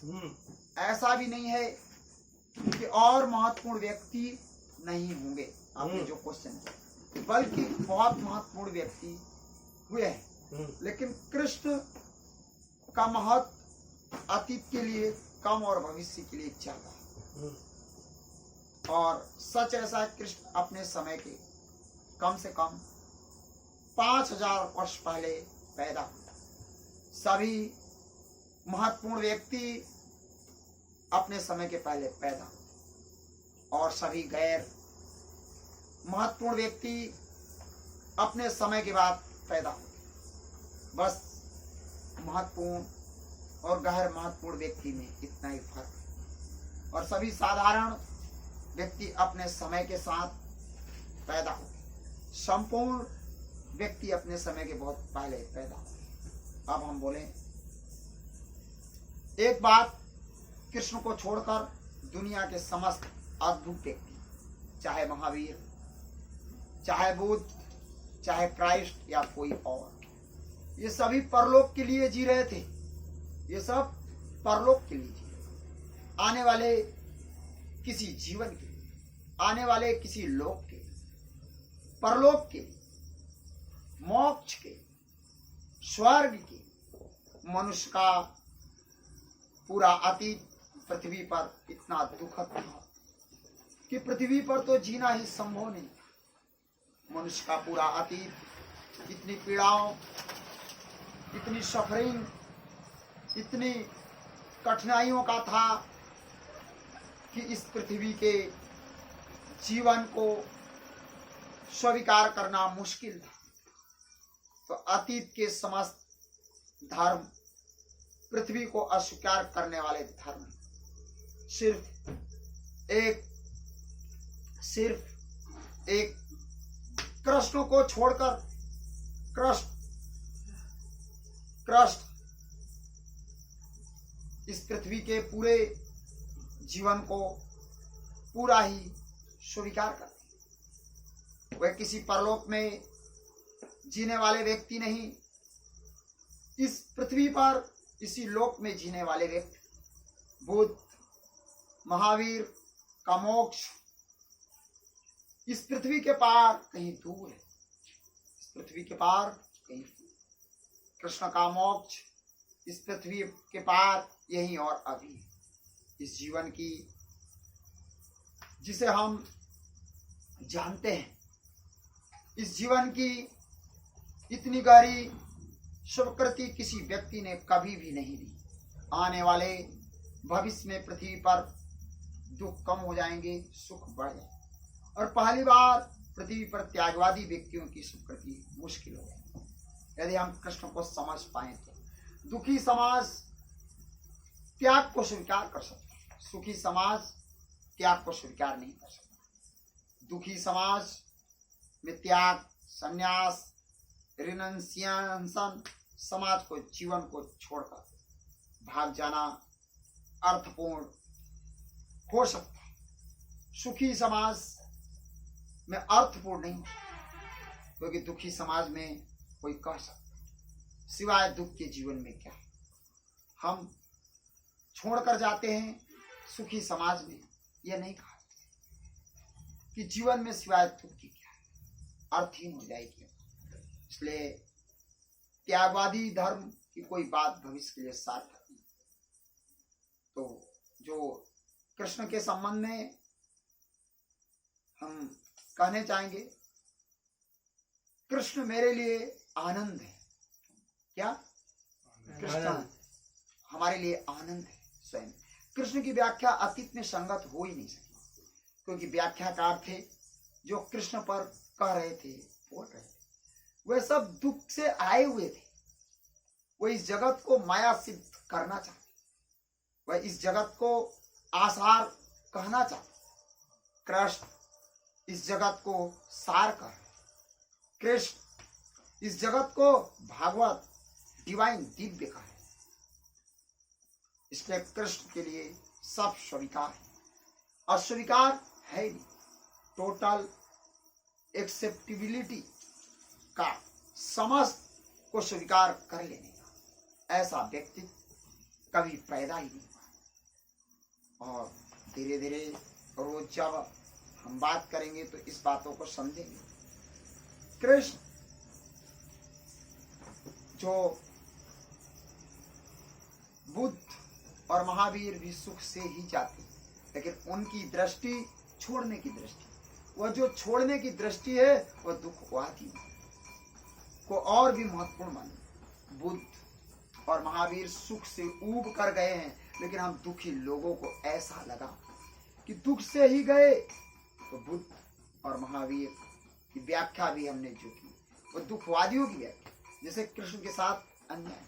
ऐसा भी नहीं है कि और महत्वपूर्ण व्यक्ति नहीं होंगे, आपने जो क्वेश्चन है, बल्कि बहुत महत्वपूर्ण व्यक्ति हुए हैं। लेकिन कृष्ण का महत्व अतीत के लिए कम और भविष्य के लिए ज्यादा। और सच ऐसा है, कृष्ण अपने समय के कम से कम 5000 वर्ष पहले पैदा हुए। सभी महत्वपूर्ण व्यक्ति अपने समय के पहले पैदा हुए और सभी गैर महत्वपूर्ण व्यक्ति अपने समय के बाद पैदा हुए। बस महत्वपूर्ण और गैर महत्वपूर्ण व्यक्ति में इतना ही फर्क है। और सभी साधारण व्यक्ति अपने समय के साथ पैदा हुए। संपूर्ण व्यक्ति अपने समय के बहुत पहले पैदा हुए। अब हम बोलें एक बात, कृष्ण को छोड़कर दुनिया के समस्त अद्भुत व्यक्ति, चाहे महावीर, चाहे बुद्ध, चाहे क्राइस्ट या कोई और, ये सभी परलोक के लिए जी रहे थे। ये सब परलोक के लिए जी रहे, आने वाले किसी जीवन के लिए, आने वाले किसी लोक के, परलोक के, मोक्ष के, स्वर्ग के। मनुष्य का पूरा अतीत पृथ्वी पर इतना दुखद था कि पृथ्वी पर तो जीना ही संभव नहीं। मनुष्य का पूरा अतीत इतनी पीड़ाओं, इतनी सफरिंग, इतनी कठिनाइयों का था कि इस पृथ्वी के जीवन को स्वीकार करना मुश्किल था। तो अतीत के समस्त धर्म पृथ्वी को अस्वीकार करने वाले धर्म, सिर्फ एक कृष्ण को छोड़कर, कृष्ण इस पृथ्वी के पूरे जीवन को पूरा ही स्वीकार करते। वह किसी परलोक में जीने वाले व्यक्ति नहीं, इस पृथ्वी पर इसी लोक में जीने वाले व्यक्ति। बुद्ध, महावीर का मोक्ष इस पृथ्वी के पार कहीं दूर है, इस पृथ्वी के पार कहीं दूर। कृष्ण का मोक्ष इस पृथ्वी के पार यहीं और अभी। इस जीवन की, जिसे हम जानते हैं, इस जीवन की इतनी गहरी स्वीकृति किसी व्यक्ति ने कभी भी नहीं दी। आने वाले भविष्य में पृथ्वी पर दुख कम हो जाएंगे, सुख बढ़ जाएगा। और पहली बार पृथ्वी पर त्यागवादी व्यक्तियों की स्वीकृति मुश्किल हो जाएगी। यदि हम कृष्ण को समझ पाए तो दुखी समाज त्याग को स्वीकार कर सकता है, सुखी समाज त्याग को स्वीकार नहीं कर सकता। दुखी समाज में त्याग, संन्यास, रिनंसिएशन, समाज को, जीवन को छोड़कर भाग जाना अर्थपूर्ण हो सकता है। सुखी समाज में अर्थपूर्ण नहीं, क्योंकि दुखी समाज में कोई कह सकता सिवाय दुख के जीवन में क्या है। हम छोड़कर जाते हैं सुखी समाज में, यह नहीं कहा कि जीवन में सिवाय दुख की क्या है, अर्थहीन हो जाएगी। इसलिए त्यागवादी धर्म की कोई बात भविष्य के लिए सार्थक नहीं। तो जो कृष्ण के संबंध में हम कहने चाहेंगे, कृष्ण मेरे लिए आनंद है। क्या? कृष्ण हमारे लिए आनंद है स्वयं। कृष्ण की व्याख्या अतीत में संगत हो ही नहीं सकती, क्योंकि व्याख्याकार थे जो कृष्ण पर कह रहे थे, बोल रहे थे, वे सब दुख से आए हुए थे। वह इस जगत को माया सिद्ध करना चाहते, वह इस जगत को आसार कहना चाहते। कृष्ण इस जगत को सार कर, कृष्ण इस जगत को भागवत, डिवाइन, दिव्य कहा है। इसलिए कृष्ण के लिए सब स्वीकार है, अस्वीकार है नहीं। टोटल एक्सेप्टेबिलिटी का, समस्त को स्वीकार कर लेने का ऐसा व्यक्ति कभी पैदा ही नहीं हुआ। और धीरे धीरे रोज जब हम बात करेंगे तो इस बातों को समझेंगे। कृष्ण जो बुद्ध और महावीर भी सुख से ही जाते, लेकिन उनकी दृष्टि छोड़ने की दृष्टि, वह जो छोड़ने की दृष्टि है वह दुखवादी को और भी महत्वपूर्ण माने। बुद्ध और महावीर सुख से ऊब कर गए हैं, लेकिन हम दुखी लोगों को ऐसा लगा कि दुख से ही गए। तो बुद्ध और महावीर की व्याख्या भी हमने जो की वो दुखवादियों की व्याख्या, जैसे कृष्ण के साथ अन्याय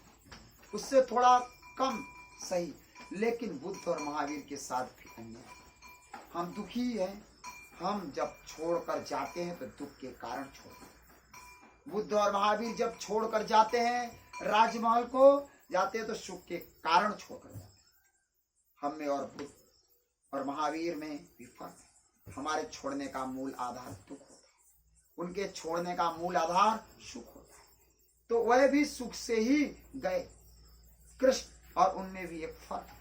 उससे थोड़ा कम सही, लेकिन बुद्ध और महावीर के साथ भी अन्याय। हम दुखी हैं, हम जब छोड़कर जाते हैं तो दुख के कारण छोड़ते हैं। बुद्ध और महावीर जब छोड़कर जाते हैं, राजमहल को जाते हैं तो सुख के कारण छोड़कर जाते हैं। हम में और बुद्ध और महावीर में भी फर्क है। हमारे छोड़ने का मूल आधार दुख होता है, उनके छोड़ने का मूल आधार सुख होता है। तो वह भी सुख से ही गए। कृष्ण और उनमें भी एक फर्क है,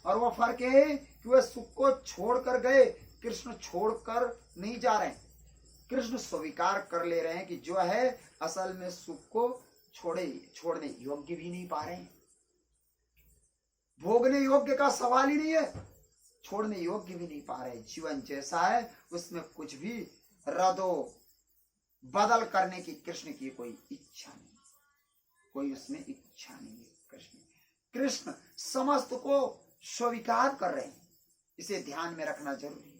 और वह फर्क है कि वह सुख को छोड़कर गए, कृष्ण छोड़कर नहीं जा रहे हैं। कृष्ण स्वीकार कर ले रहे हैं कि जो है असल में सुख को छोड़ने योग्य भी नहीं पा रहे हैं। भोगने योग्य का सवाल ही नहीं है, छोड़ने योग्य भी नहीं पा रहे। जीवन जैसा है उसमें कुछ भी रदो बदल करने की कृष्ण की कोई इच्छा नहीं, कोई उसमें इच्छा नहीं है। कृष्ण समस्त को स्वीकार कर रहे हैं, इसे ध्यान में रखना जरूरी है।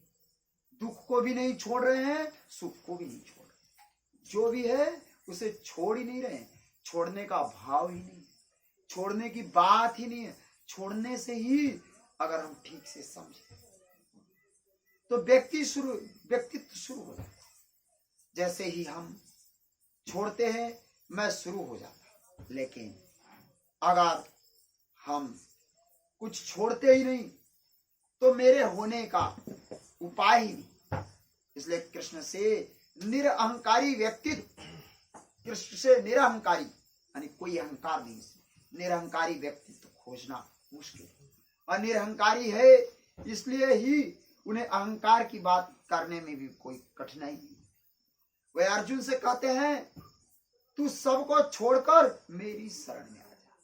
दुख को भी नहीं छोड़ रहे हैं, सुख को भी नहीं छोड़ रहे। जो भी है उसे छोड़ ही नहीं रहे हैं। छोड़ने का भाव ही नहीं है, छोड़ने की बात ही नहीं है। छोड़ने से ही अगर हम ठीक से समझें तो व्यक्तित्व शुरू हो जाता है। जैसे ही हम छोड़ते हैं मैं शुरू हो जाता, लेकिन अगर हम कुछ छोड़ते ही नहीं तो मेरे होने का उपाय ही नहीं। इसलिए कृष्ण से निरअहंकारी व्यक्तित्व, कृष्ण से निरअहंकारी यानी कोई अहंकार नहीं, निरअहंकारी व्यक्तित्व खोजना मुश्किल है। और निरअहंकारी है इसलिए ही उन्हें अहंकार की बात करने में भी कोई कठिनाई नहीं। वे अर्जुन से कहते हैं तू सबको छोड़कर मेरी शरण में आ जा।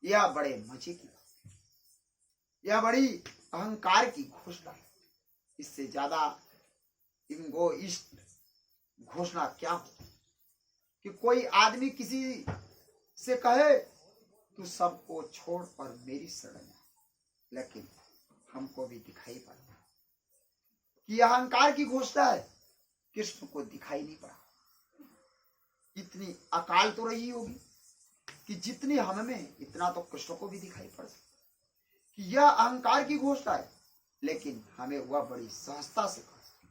यह बड़े मजे की बात है, यह बड़ी अहंकार की घोषणा है। इससे ज्यादा इगोइस्ट घोषणा क्या हो कि कोई आदमी किसी से कहे तू सबको छोड़ और मेरी शरण में। लेकिन हमको भी दिखाई पड़ता कि अहंकार की घोषणा है, कृष्ण को दिखाई नहीं पड़ा। इतनी अकाल तो रही होगी कि जितनी हम में इतना तो कृष्ण को भी दिखाई पड़ सकता कि यह अहंकार की घोषणा है, लेकिन हमें वह बड़ी सहजता से कर सकता।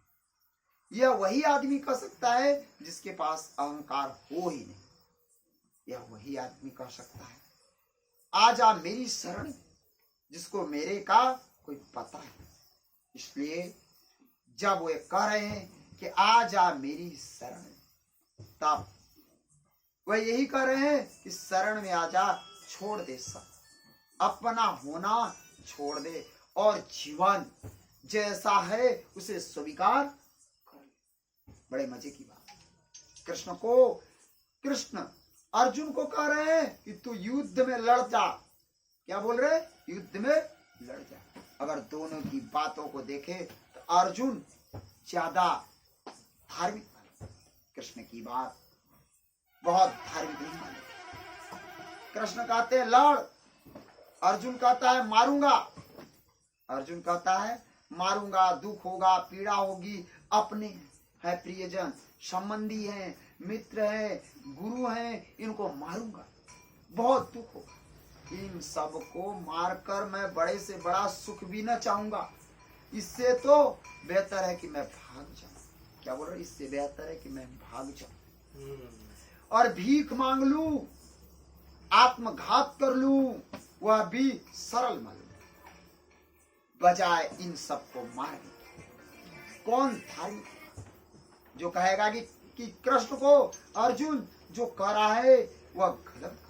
यह वही आदमी कर सकता है जिसके पास अहंकार हो ही नहीं। यह वही आदमी कर सकता है आ जा मेरी शरण, जिसको मेरे का कोई पता है। इसलिए जब वे कह रहे हैं कि आ जा मेरी शरण, तब वह यही कह रहे हैं कि शरण में आ जा, छोड़ दे सब, अपना होना छोड़ दे और जीवन जैसा है उसे स्वीकार कर ले। बड़े मजे की बात। कृष्ण अर्जुन को कह रहे हैं कि तू युद्ध में लड़ जा। क्या बोल रहे? युद्ध में लड़ जा। अगर दोनों की बातों को देखें तो अर्जुन ज्यादा धार्मिक माने, कृष्ण की बात बहुत धार्मिक नहीं माने। कृष्ण कहते हैं लड़, अर्जुन कहता है मारूंगा। अर्जुन कहता है मारूंगा, दुख होगा, पीड़ा होगी, अपने है प्रियजन, संबंधी हैं, मित्र हैं, गुरु हैं, इनको मारूंगा, बहुत दुख होगा। इन सब को मारकर मैं बड़े से बड़ा सुख भी न चाहूंगा। इससे तो बेहतर है कि मैं भाग जाऊं। क्या बोल रहे? इससे बेहतर है कि मैं भाग जाऊं और भीख मांग लूं, आत्मघात कर लूं, वह भी सरल मालूम बजाय इन सबको मारने। कौन धार्मिक जो कहेगा कि कृष्ण को अर्जुन जो कह रहा है वह गलत?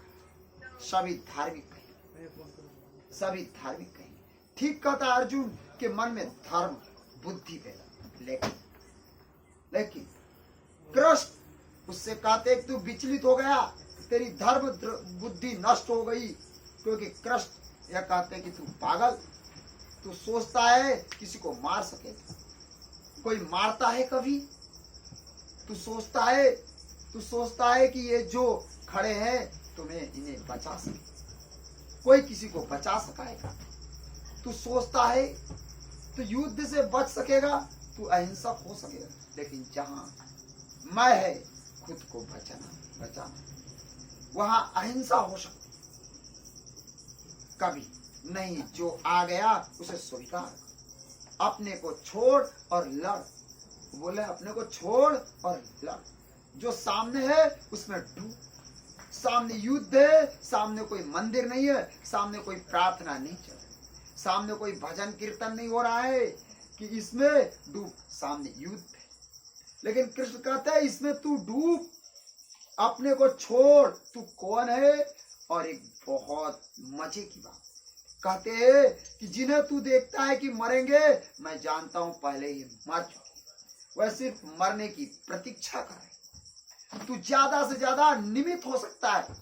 सभी धार्मिक कहेंगे, सभी धार्मिक कहेंगे। ठीक कहता है अर्जुन के मन में धर्म बुद्धि पैदा, लेकिन कृष्ण उससे कहते तू विचलित हो गया, तेरी धर्म बुद्धि नष्ट हो गई। क्योंकि कृष्ण यह कहते कि तू पागल, तू सोचता है किसी को मार सके, कोई मारता है कभी? तू सोचता है कि ये जो खड़े हैं तुम्हें इन्हें बचा सके, कोई किसी को बचा सकेगा? तू सोचता है तो युद्ध से बच सकेगा, तू अहिंसक हो सकेगा। लेकिन जहां मैं है खुद को बचाना, वहां अहिंसा हो सकती कभी नहीं। जो आ गया उसे स्वीकार, अपने को छोड़ और लड़। बोले अपने को छोड़ और लड़, जो सामने है उसमें डूब। सामने युद्ध है, सामने कोई मंदिर नहीं है, सामने कोई प्रार्थना नहीं चल रही, सामने कोई भजन कीर्तन नहीं हो रहा है कि इसमें डूब, सामने युद्ध है। लेकिन कृष्ण कहते हैं इसमें तू डूब, अपने को छोड़, तू कौन है? और एक बहुत मजे की बात कहते हैं कि जिन्हें तू देखता है कि मरेंगे, मैं जानता हूं पहले ही मर चुके, वह सिर्फ मरने की प्रतीक्षा कर रहे। तू ज्यादा से ज्यादा निमित्त हो सकता है।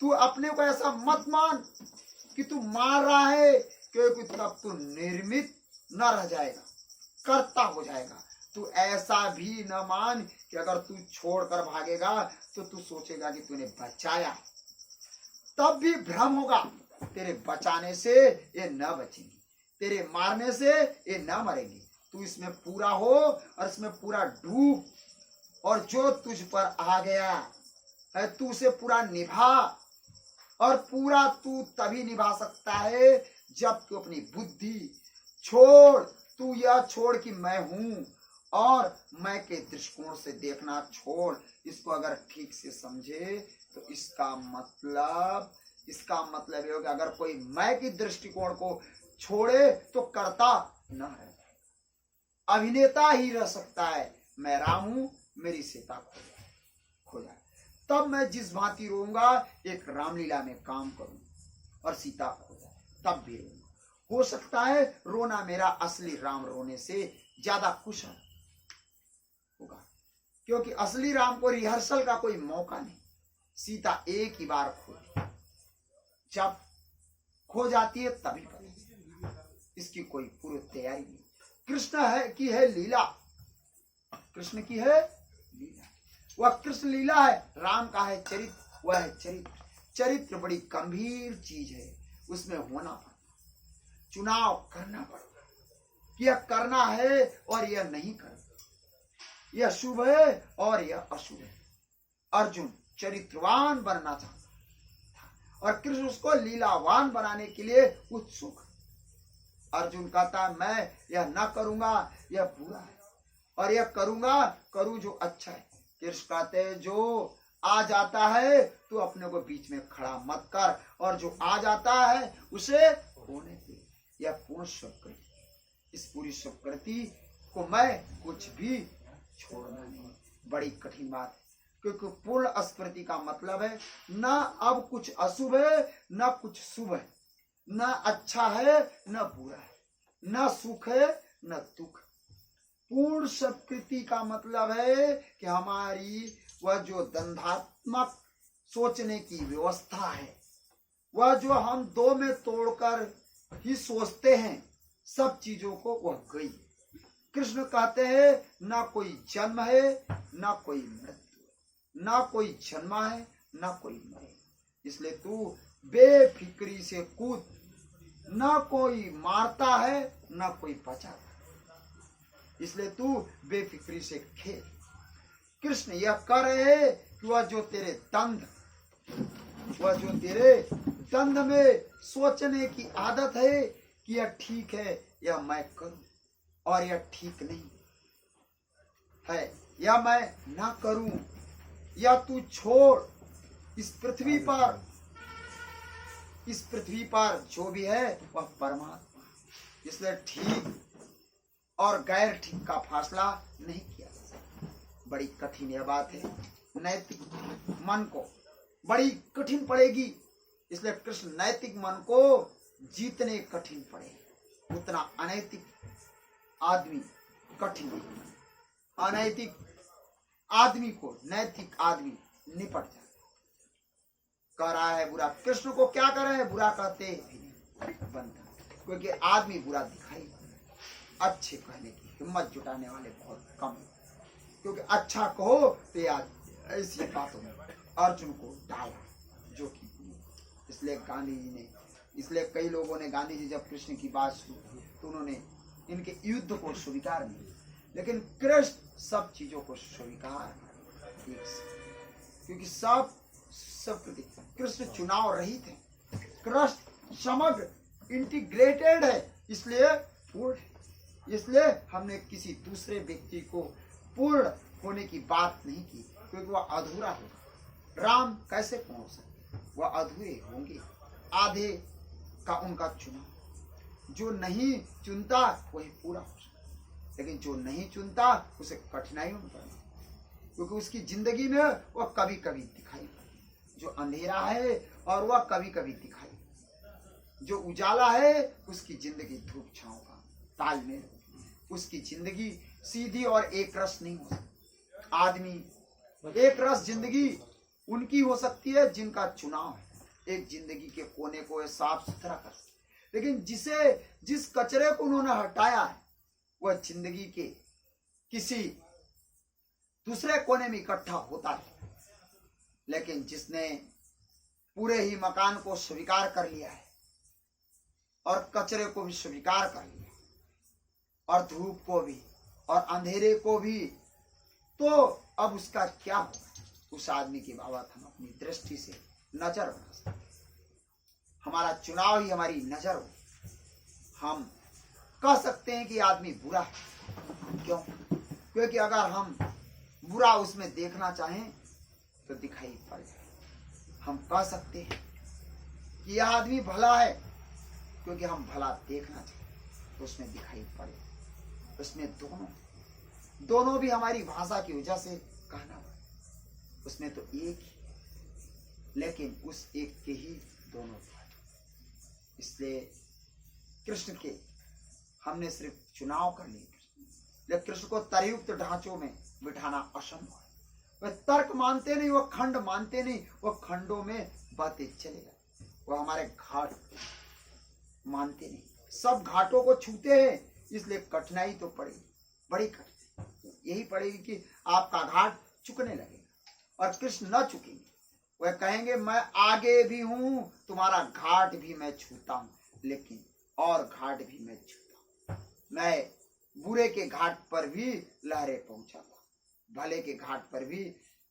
तू अपने को ऐसा मत मान कि तू मार रहा है, क्योंकि तब तू निर्मित न रह जाएगा, कर्ता हो जाएगा। तू ऐसा भी न मान कि अगर तू छोड़कर भागेगा तो तू सोचेगा कि तूने बचाया, तब भी भ्रम होगा। तेरे बचाने से ये न बचेंगी, तेरे मारने से ये न मरेंगी। तू इसमें पूरा हो और इसमें पूरा डूब, और जो तुझ पर आ गया है तू उसे पूरा निभा। और पूरा तू तभी निभा सकता है जब तू अपनी बुद्धि छोड़, तू यह छोड़ कि मैं हूं और मैं के दृष्टिकोण से देखना छोड़। इसको अगर ठीक से समझे तो इसका मतलब ये होगा, अगर कोई मैं की दृष्टिकोण को छोड़े तो कर्ता न रह जाए, अभिनेता ही रह सकता है। मैं राम हूं, मेरी सीता खो जाए, तब मैं जिस भांति रोऊंगा एक रामलीला में काम करूं और सीता खो जाए, तब भी रोऊंगा। हो सकता है रोना मेरा असली राम रोने से ज्यादा कुशल होगा, क्योंकि असली राम को रिहर्सल का कोई मौका नहीं। सीता एक ही बार खोती, जब खो जाती है तभी पता, इसकी कोई पूर्व तैयारी नहीं। कृष्ण है की है लीला, कृष्ण की है लीला, वह कृष्ण लीला है। राम का है चरित्र, वह है चरित्र। चरित्र बड़ी गंभीर चीज है, उसमें होना पड़ता, चुनाव करना पड़ता, यह करना है और यह नहीं करना, यह शुभ है और यह अशुभ है। अर्जुन चरित्रवान बनना चाहता और कृष्ण उसको लीलावान बनाने के लिए उत्सुक। अर्जुन कहता मैं यह न करूंगा, यह बुरा है, और यह करूं जो अच्छा है। कृष्ण कहते जो आ जाता है तो अपने को बीच में खड़ा मत कर, और जो आ जाता है उसे होने दे। यह पूर्ण स्वीकृति, इस पूरी स्वीकृति को मैं कुछ भी छोड़ना नहीं। बड़ी कठिन बात है, क्योंकि पूर्ण स्वीकृति का मतलब है न अब कुछ अशुभ है न कुछ शुभ है, न अच्छा है न बुरा है, न सुख है न दुख। पूर्ण स्वीकृति का मतलब है कि हमारी वह जो द्वंद्वात्मक सोचने की व्यवस्था है, वह जो हम दो में तोड़कर ही सोचते हैं, सब चीजों को वह गई। कृष्ण कहते हैं ना कोई जन्म है ना कोई मृत्यु, ना कोई जन्मा है ना कोई मरे, इसलिए तू बेफिक्री से कूद। ना कोई मारता है ना कोई बचाता, इसलिए तू बेफिक्री से खेल। कृष्ण यह कर रहे कि वह जो तेरे दंड में सोचने की आदत है कि यह ठीक है, यह मैं करूं और यह ठीक नहीं है, या मैं ना करूं, या तू छोड़। इस पृथ्वी पर जो भी है वह परमात्मा, इसलिए ठीक और गैर ठीक का फैसला नहीं किया जा सकता। बड़ी कठिन यह बात है, नैतिक मन को बड़ी कठिन पड़ेगी, इसलिए कृष्ण नैतिक मन को जीतने कठिन पड़े। उतना अनैतिक आदमी कठिन है। अनैतिक आदमी को नैतिक आदमी निपट जाए। कह रहा है बुरा, कृष्ण को क्या कर रहे हैं? बुरा कहते भी नहीं बनता, क्योंकि आदमी बुरा दिखाई, अच्छे कहने की हिम्मत जुटाने वाले बहुत कम है। क्योंकि अच्छा कहो तो याद ऐसी बातों में अर्जुन को डाला जो कि इसलिए गांधी जी ने, इसलिए कई लोगों ने, गांधी जी जब कृष्ण की बात शुरू की तो उन्होंने इनके युद्ध को स्वीकार नहीं, लेकिन कृष्ण सब चीजों को स्वीकार, क्योंकि सब कृष्ण चुनाव रहित है, कृष्ण समग्र इंटीग्रेटेड है, इसलिए पूर्ण है। इसलिए हमने किसी दूसरे व्यक्ति को पूर्ण होने की बात नहीं की, क्योंकि वह अधूरा होगा। राम कैसे पूर्ण हो सकते? वह अधूरे होंगे, आधे का उनका चुनाव। जो नहीं चुनता वही पूरा हो सकता, लेकिन जो नहीं चुनता उसे कठिनाइयों में पड़ती, क्योंकि उसकी जिंदगी में वह कभी कभी दिखाई पड़ती। जो अंधेरा है और वह कभी कभी दिखाई, जो उजाला है उसकी जिंदगी धूप छांव का तालमेल, उसकी जिंदगी सीधी और एक रस नहीं हो सकती। आदमी एक रस जिंदगी उनकी हो सकती है जिनका चुनाव है, एक जिंदगी के कोने को साफ सुथरा कर सकते, लेकिन जिस कचरे को उन्होंने हटाया है वह जिंदगी के किसी दूसरे कोने में इकट्ठा होता है। लेकिन जिसने पूरे ही मकान को स्वीकार कर लिया है और कचरे को भी स्वीकार कर लिया और धूप को भी और अंधेरे को भी, तो अब उसका क्या होगा? उस आदमी की बाबत हम अपनी दृष्टि से नजर बना सकते हैं। हमारा चुनाव ही हमारी नजर हो। हम कह सकते हैं कि आदमी बुरा है। क्यों? क्योंकि अगर हम बुरा उसमें देखना चाहें तो दिखाई पड़ जाए। हम कह सकते हैं कि यह आदमी भला है, क्योंकि हम भला देखना चाहें तो उसमें दिखाई पड़े। उसमें दोनों भी हमारी भाषा की वजह से कहना पड़े। उसमें तो एक ही, लेकिन उस एक के ही दोनों। इसलिए कृष्ण के हमने सिर्फ चुनाव कर लिए, लेकिन कृष्ण को तर्कयुक्त ढांचों में बिठाना असंभव है। वह तर्क मानते नहीं, वह खंड मानते नहीं, वह खंडों में बातें चलेगा। वह हमारे घाट मानते नहीं, सब घाटों को छूते हैं, इसलिए कठिनाई तो पड़ेगी, बड़ी कठिनाई यही पड़ेगी कि आपका घाट चुकने लगेगा और कृष्ण न चुकेंगे। वह कहेंगे मैं आगे भी हूं, तुम्हारा घाट भी मैं छूता हूं, लेकिन और घाट भी मैं छूता हूं। मैं बुरे के घाट पर भी लहरें पहुंचाता, भले के घाट पर भी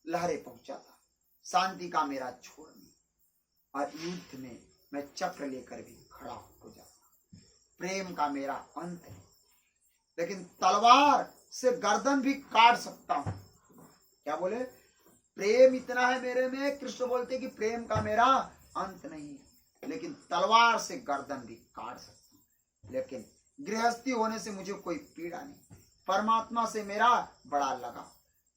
लहरें पहुंचाता। शांति का मेरा छोड़ नहीं, और युद्ध में मैं चक्र लेकर भी खड़ा हो जाता। प्रेम का मेरा अंत है, लेकिन तलवार से गर्दन भी काट सकता हूं। क्या बोले? प्रेम इतना है मेरे में, कृष्ण बोलते कि प्रेम का मेरा अंत नहीं है, लेकिन तलवार से गर्दन भी काट सकता हूं। लेकिन गृहस्थी होने से मुझे कोई पीड़ा नहीं, परमात्मा से मेरा बड़ा लगा।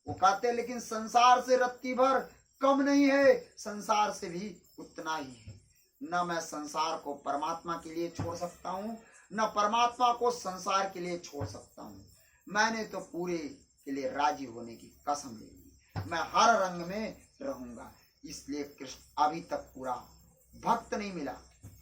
वो कहते लेकिन संसार से रत्ती भर कम नहीं है, संसार से भी उतना ही है। न मैं संसार को परमात्मा के लिए छोड़ सकता हूँ, न परमात्मा को संसार के लिए छोड़ सकता हूँ। मैंने तो पूरे के लिए राजी होने की कसम ले ली, मैं हर रंग में रहूंगा। इसलिए कृष्ण अभी तक पूरा भक्त नहीं मिला,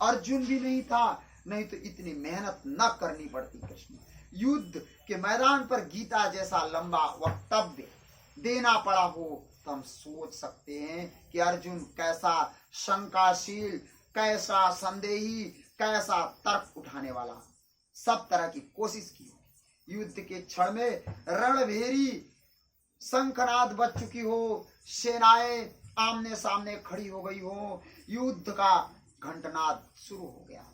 अर्जुन भी नहीं था, नहीं तो इतनी मेहनत न करनी पड़ती। कृष्ण युद्ध के मैदान पर गीता जैसा लंबा वक्तव्य देना पड़ा हो तो हम सोच सकते हैं कि अर्जुन कैसा शंकाशील, कैसा संदेही, कैसा तर्क उठाने वाला, सब तरह की कोशिश की हो। युद्ध के क्षण में रणभेरी शंखनाद बज चुकी हो, सेनाएं आमने सामने खड़ी हो गई हो, युद्ध का घंटनाद शुरू हो गया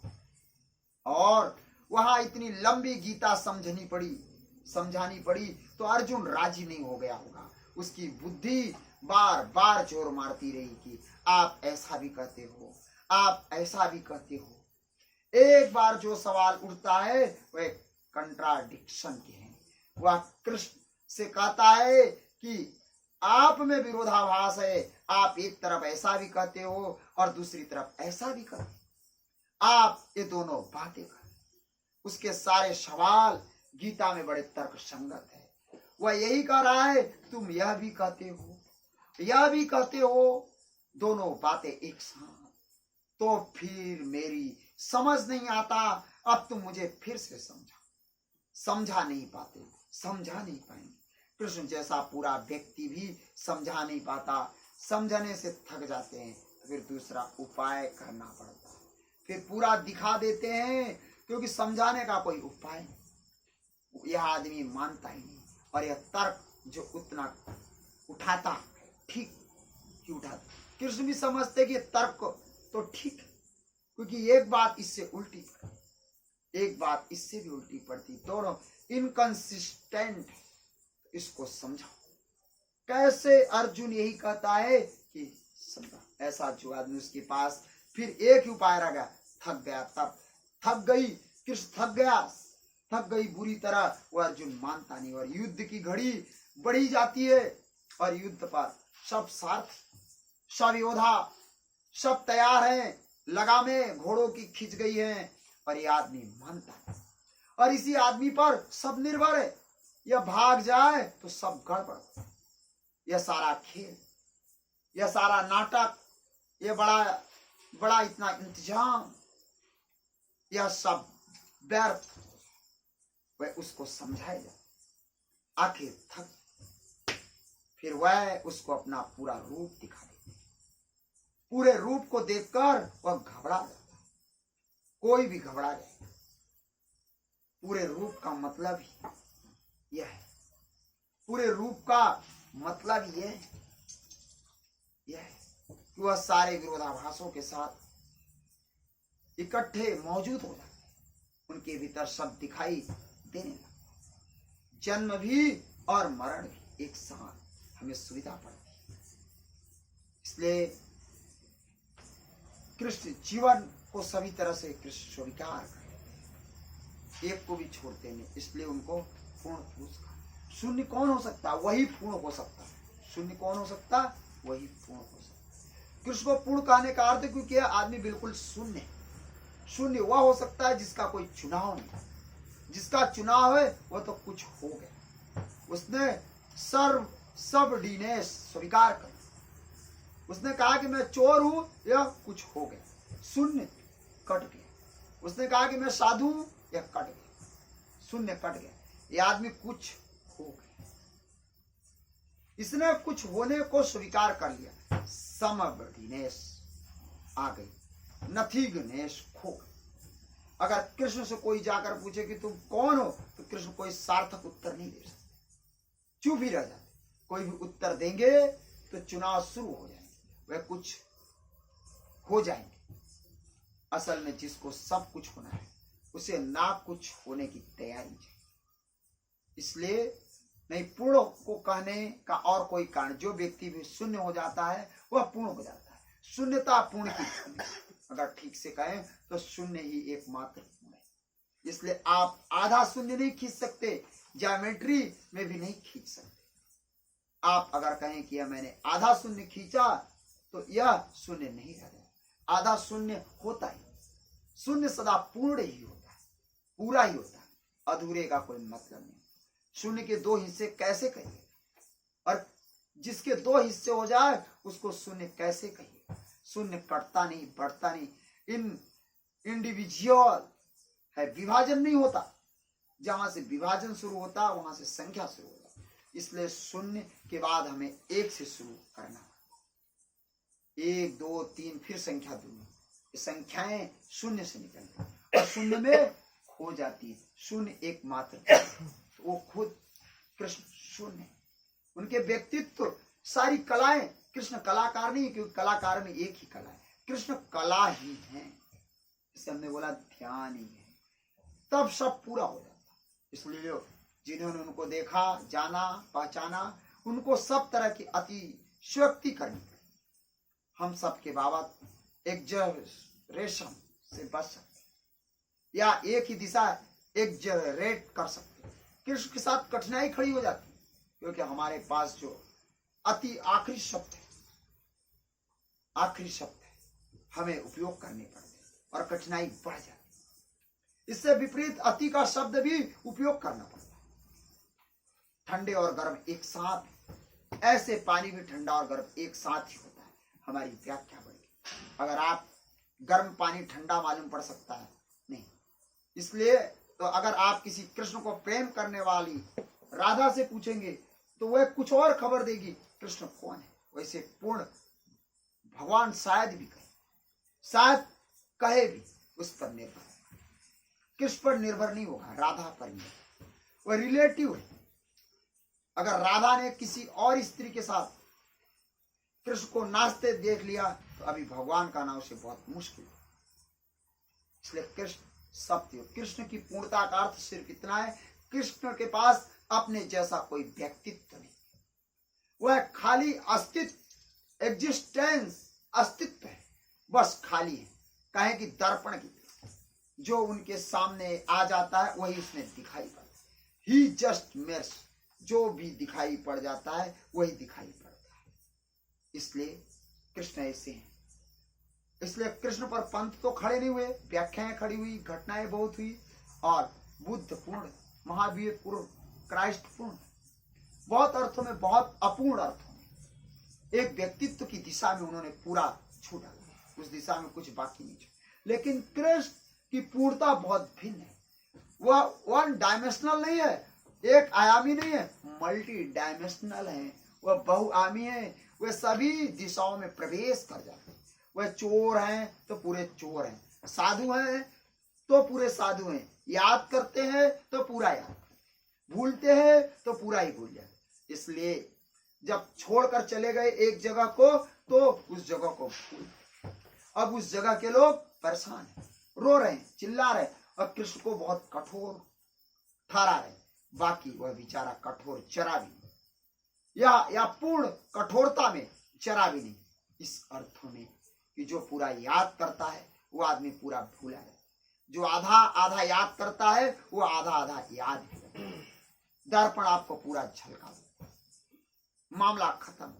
और वहां इतनी लंबी गीता समझानी पड़ी तो अर्जुन राजी नहीं हो गया होगा। उसकी बुद्धि बार बार जोर मारती रही कि आप ऐसा भी कहते हो, आप ऐसा भी कहते हो। एक बार जो सवाल उठता है वह कंट्राडिक्शन के हैं। वह कृष्ण से कहता है कि आप में विरोधाभास है, आप एक तरफ ऐसा भी कहते हो और दूसरी तरफ ऐसा भी कहते हो, आप ये दोनों बातें कर, उसके सारे सवाल गीता में बड़े तर्क संगत है। वह यही कह रहा है, तुम यह भी कहते हो, यह भी कहते हो, दोनों बातें एक साथ। तो फिर मेरी समझ नहीं आता, अब तुम मुझे फिर से समझा नहीं पाते, समझा नहीं पाएंगे। कृष्ण जैसा पूरा व्यक्ति भी समझा नहीं पाता, समझने से थक जाते हैं, फिर दूसरा उपाय करना पड़ता है, फिर पूरा दिखा देते हैं, क्योंकि समझाने का कोई उपाय नहीं। यह आदमी मानता ही नहीं, और यह तर्क जो उतना उठाता ठीक क्यों उठाता। कृष्ण भी समझते कि तर्क तो ठीक है, क्योंकि एक बात इससे उल्टी पड़ती, एक बात इससे भी उल्टी पड़ती, दोनों इनकंसिस्टेंट। इसको समझाओ। कैसे अर्जुन यही कहता है कि समझा। ऐसा जो आदमी उसके पास फिर एक ही उपाय रह गया, थक गया, तब थक गई, कृष्ण थक गई बुरी तरह। वो अर्जुन मानता नहीं, और युद्ध की घड़ी बढ़ी जाती है, और युद्ध पर सब सारथी, सब योद्धा, सब तैयार हैं, लगामें घोड़ों की खिंच गई है, और ये आदमी मानता है, और इसी आदमी पर सब निर्भर है। यह भाग जाए तो सब गड़बड़। यह सारा खेल, यह सारा नाटक, यह बड़ा इतना इंतजाम, यह सब व्यर्थ। वह उसको समझाएगा, आखिर थक, फिर वह उसको अपना पूरा रूप दिखा देते। पूरे रूप को देखकर वह घबरा जाता है, कोई भी घबरा जाएगा। पूरे रूप का मतलब ही यह है, पूरे रूप का मतलब यह है कि वह सारे विरोधाभासों के साथ इकट्ठे मौजूद हो जाते हैं, उनके भीतर सब दिखाई देने लगता। जन्म भी और मरण भी एक साथ हमें सुविधा पड़ती है। इसलिए कृष्ण जीवन को सभी तरह से कृष्ण स्वीकार करते, एक को भी छोड़ते नहीं। इसलिए उनको पूर्ण पुरुष कहा। शून्य कौन हो सकता? वही पूर्ण हो सकता है। शून्य कौन हो सकता? वही पूर्ण हो सकता। कृष्ण को पूर्ण कहने का अर्थ, क्योंकि यह आदमी बिल्कुल शून्य है। शून्य वह हो सकता है जिसका कोई चुनाव नहीं, जिसका चुनाव है वह तो कुछ हो गया, उसने सब डीनेस स्वीकार कर, उसने कहा कि मैं चोर हूं, यह कुछ हो गया, शून्य कट गया। उसने कहा कि मैं साधु हूं, यह कट गया, शून्य कट गया। यह आदमी कुछ हो गया, इसने कुछ होने को स्वीकार कर लिया। समबडीनेस आ गई, नथिंगनेस खो गई। अगर कृष्ण से कोई जाकर पूछे कि तुम कौन हो, तो कृष्ण कोई सार्थक उत्तर नहीं दे सकते, चुप ही रह जाते। कोई भी उत्तर देंगे तो चुनाव शुरू हो जाएंगे, वह कुछ हो जाएंगे। असल में जिसको सब कुछ होना है, उसे ना कुछ होने की तैयारी चाहिए। इसलिए नहीं, पूर्ण को कहने का और कोई कारण, जो व्यक्ति भी शून्य हो जाता है वह पूर्ण हो जाता है। शून्यता पूर्ण की, अगर ठीक से कहें तो शून्य ही एकमात्र पूर्ण है। इसलिए आप आधा शून्य नहीं खींच सकते, ज्योमेट्री में भी नहीं खींच सकते। आप अगर कहें कि यह मैंने आधा शून्य खींचा, तो यह शून्य नहीं रह जाए। आधा शून्य होता ही, शून्य सदा पूर्ण ही होता है, पूरा ही होता है, अधूरे का कोई मतलब नहीं। शून्य के दो हिस्से कैसे कहिए, और जिसके दो हिस्से हो जाए उसको शून्य कैसे कहिए। शून्य कटता नहीं, बढ़ता नहीं, इंडिविजुअल है, विभाजन नहीं होता। जहां से विभाजन शुरू होता वहां से संख्या शुरू होता। इसलिए शून्य के बाद हमें एक से शुरू करना, 1 2 3 फिर संख्या दूनी। ये संख्याएं शून्य से निकलती और शून्य में खो जाती है। शून्य एकमात्र, वो खुद कृष्ण शून्य। उनके व्यक्तित्व, सारी कलाएं, कृष्ण कलाकार नहीं, क्योंकि कलाकार में एक ही कला है, कृष्ण कला ही है। इसे हमने बोला ध्यान ही है, तब सब पूरा हो जाता। इसलिए जिन्होंने उनको देखा, जाना, पहचाना, उनको सब तरह की अतिशयोक्ति करनी पड़ी। हम सब के बाबत एग्जरेशन से बच सकते, या एक ही दिशा एग्जरेट कर सकते। कृष्ण के साथ कठिनाई खड़ी हो जाती, क्योंकि हमारे पास जो अति आखिरी शब्द है, हमें उपयोग करने पड़ते और कठिनाई बढ़ जाती। इससे विपरीत अति का शब्द भी उपयोग करना पड़ता है। ठंडे और गर्म एक साथ, ऐसे पानी भी ठंडा और गर्म एक साथ ही होता है। हमारी व्याख्या बढ़ेगी। अगर आप गर्म पानी ठंडा मालूम पड़ सकता है नहीं, इसलिए तो अगर आप किसी कृष्ण को प्रेम करने वाली राधा से पूछेंगे तो वह कुछ और खबर देगी कृष्ण कौन है। वैसे पूर्ण भगवान शायद भी कहे, शायद कहे भी, उस पर निर्भर है। किस पर निर्भर नहीं होगा, राधा पर निर्भर। वह रिलेटिव है। अगर राधा ने किसी और स्त्री के साथ कृष्ण को नाचते देख लिया तो अभी भगवान का नाम से बहुत मुश्किल है। इसलिए कृष्ण सत्य, कृष्ण की पूर्णता का अर्थ सिर्फ इतना है, कृष्ण के पास अपने जैसा कोई व्यक्तित्व नहीं, वह खाली अस्तित्व, एग्जिस्टेंस, अस्तित्व है, बस खाली है। कहें कि दर्पण की जो उनके सामने आ जाता है वही उसमें दिखाई पड़ता है। ही जस्ट मिरर्स, जो भी दिखाई पड़ जाता है वही दिखाई पड़ता है। इसलिए कृष्ण ऐसे हैं। इसलिए कृष्ण पर पंथ तो खड़े नहीं हुए, व्याख्याएं खड़ी हुई, घटनाएं बहुत हुई, और बुद्ध पूर्ण, महावीर पूर्ण, क्राइस्ट पूर्ण, बहुत अर्थों में, बहुत अपूर्ण अर्थों में एक व्यक्तित्व की दिशा में उन्होंने पूरा छूटा, उस दिशा में कुछ बाकी नहीं छोड़ा। लेकिन कृष्ण की पूर्णता बहुत भिन्न है। वह वन डायमेंशनल नहीं है, एक आयामी नहीं है, मल्टी डायमेंशनल है। वह बहुआयामी है। वह सभी दिशाओं में प्रवेश कर जाते हैं। वह चोर हैं तो पूरे चोर हैं, साधु हैं तो पूरे साधु हैं, याद करते हैं तो पूरा याद, भूलते हैं तो पूरा ही भूल जाते। इसलिए जब छोड़कर चले गए एक जगह को तो उस जगह को भूल, अब उस जगह के लोग परेशान हैं, रो रहे हैं, चिल्ला रहे हैं, और कृष्ण को बहुत कठोर ठहरा रहे। बाकी वह बेचारा कठोर जरा भी नहीं, या पूर्ण कठोरता में जरा भी नहीं, इस अर्थ में कि जो पूरा याद करता है वो आदमी पूरा भूला है, जो आधा आधा याद करता है वो आधा आधा याद भी। दर्पण आपको पूरा झलका देता, मामला खत्म,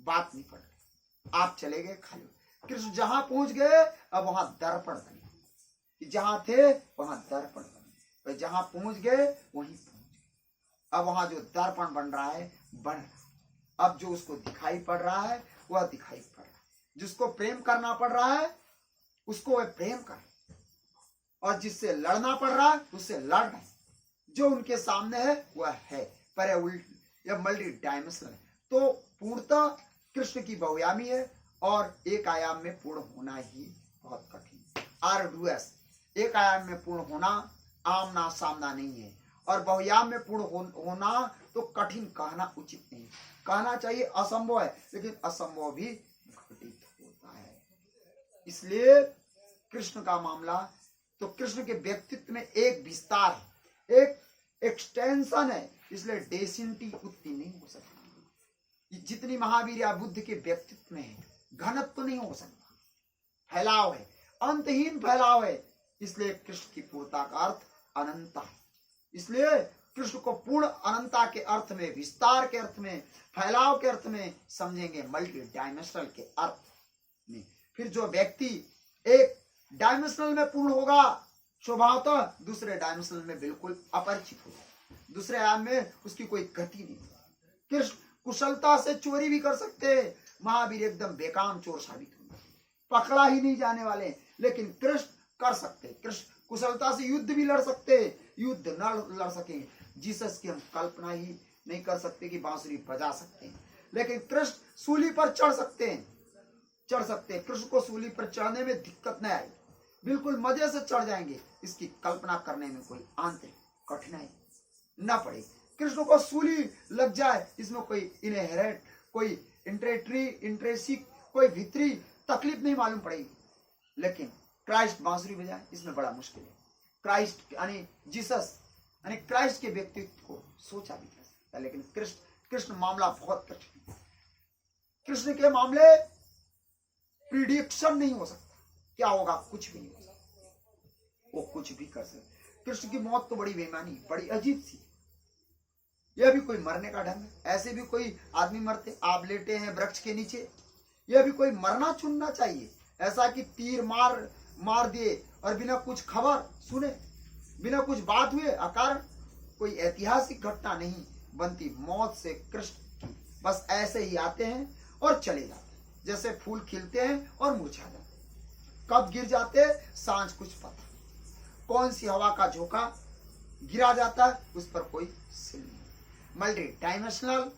बात नहीं पड़ रही, आप चले गए खाली। कृष्ण जहां पहुंच गए अब वहां दर्पण बने, जहां थे वहां दर्पण बने, जहां पहुंच गए वहीं पहुंच गए। अब वहां जो दर्पण बन रहा है बन रहा, अब जो उसको दिखाई पड़ रहा है वह दिखाई पड़ रहा है, जिसको प्रेम करना पड़ रहा है उसको वह प्रेम कर, और जिससे लड़ना पड़ रहा है उससे लड़ रहे। जो उनके सामने है वह है, पर यह मल्टी डायमेंशनल है। तो पूर्णतः कृष्ण की बहुआयामी है, और एक आयाम में पूर्ण होना ही बहुत कठिन, आर्डुअस। एक आयाम में पूर्ण होना आमना सामना नहीं है, और बहुआयाम में पूर्ण होना तो कठिन कहना उचित नहीं, कहना चाहिए असंभव है, लेकिन असंभव भी घटित होता है। इसलिए कृष्ण का मामला तो कृष्ण के व्यक्तित्व में एक विस्तार है, एक एक्सटेंशन है, इसलिए डेंसिटी उतनी नहीं हो सकती जितनी महावीर या बुद्ध के व्यक्तित्व में है। घनत्व तो नहीं हो सकता, फैलाव है, अंतहीन फैलाव है। इसलिए कृष्ण की पूर्णता का अर्थ अनंता है। इसलिए कृष्ण को पूर्ण अनंता के अर्थ में, विस्तार के अर्थ में, फैलाव के अर्थ में समझेंगे, मल्टी डायमेंशनल के अर्थ में। फिर जो व्यक्ति एक डायमेंशनल में पूर्ण होगा स्वभावतः दूसरे डायमेंशनल में बिल्कुल अपरिचित होगा, दूसरे आयाम में उसकी कोई गति नहीं होगी। कृष्ण कुशलता से चोरी भी कर सकते हैं, महावीर एकदम बेकाम चोर साबित होंगे, पकड़ा ही नहीं जाने वाले, लेकिन कृष्ण कर सकते। कृष्ण कुशलता से युद्ध भी लड़ सकते, युद्ध न लड़ सके, जीसस की हम कल्पना ही नहीं कर सकते कि बांसुरी बजा सकते हैं, लेकिन कृष्ण सूली पर चढ़ सकते हैं, चढ़ सकते हैं। कृष्ण को सूली पर चढ़ने में दिक्कत नहीं आई, बिल्कुल मजे से चढ़ जाएंगे, इसकी कल्पना करने में कोई आंतरिक कठिनाई न पड़े। कृष्ण को सूली लग जाए, इसमें कोई इनहेरेंट, कोई इंट्रेसिक, कोई भीतरी तकलीफ नहीं मालूम पड़ेगी। लेकिन क्राइस्ट बांसुरी बजाए, इसमें बड़ा मुश्किल है। क्राइस्ट यानी जीसस यानी क्राइस्ट के व्यक्तित्व को सोचा भी जा सकता है, लेकिन कृष्ण मामला बहुत कठिन है। कृष्ण के मामले प्रिडिक्शन नहीं हो सकता, क्या होगा कुछ भी नहीं हो सकता, वो कुछ भी कर सकते। कृष्ण की मौत तो बड़ी बेईमानी, बड़ी अजीब सी, यह भी कोई मरने का ढंग है। ऐसे भी कोई आदमी मरते, आप लेटे हैं वृक्ष के नीचे, यह भी कोई मरना चुनना चाहिए, ऐसा कि तीर मार दिए और बिना कुछ खबर सुने, बिना कुछ बात हुए अकारण कोई ऐतिहासिक घटना नहीं बनती मौत से कृष्ण की। बस ऐसे ही आते हैं और चले जाते हैं, जैसे फूल खिलते हैं और मुरझा जाते हैं। कब गिर जाते हैं सांझ कुछ पता, कौन सी हवा का झोंका गिरा जाता है उस पर कोई सिल नहीं। मल्टी डायमेंशनल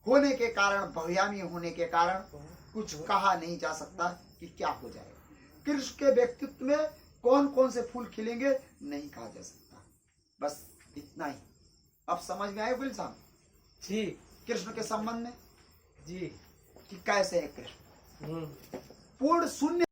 होने के कारण, बहुआयामी होने के कारण कुछ कहा नहीं जा सकता कि क्या हो जाएगा। कृष्ण के व्यक्तित्व में कौन कौन से फूल खिलेंगे नहीं कहा जा सकता। बस इतना ही। अब समझ में आए गुल साहब जी कृष्ण के संबंध में जी कि कैसे है कृष्ण हम्म पूर्ण शून्य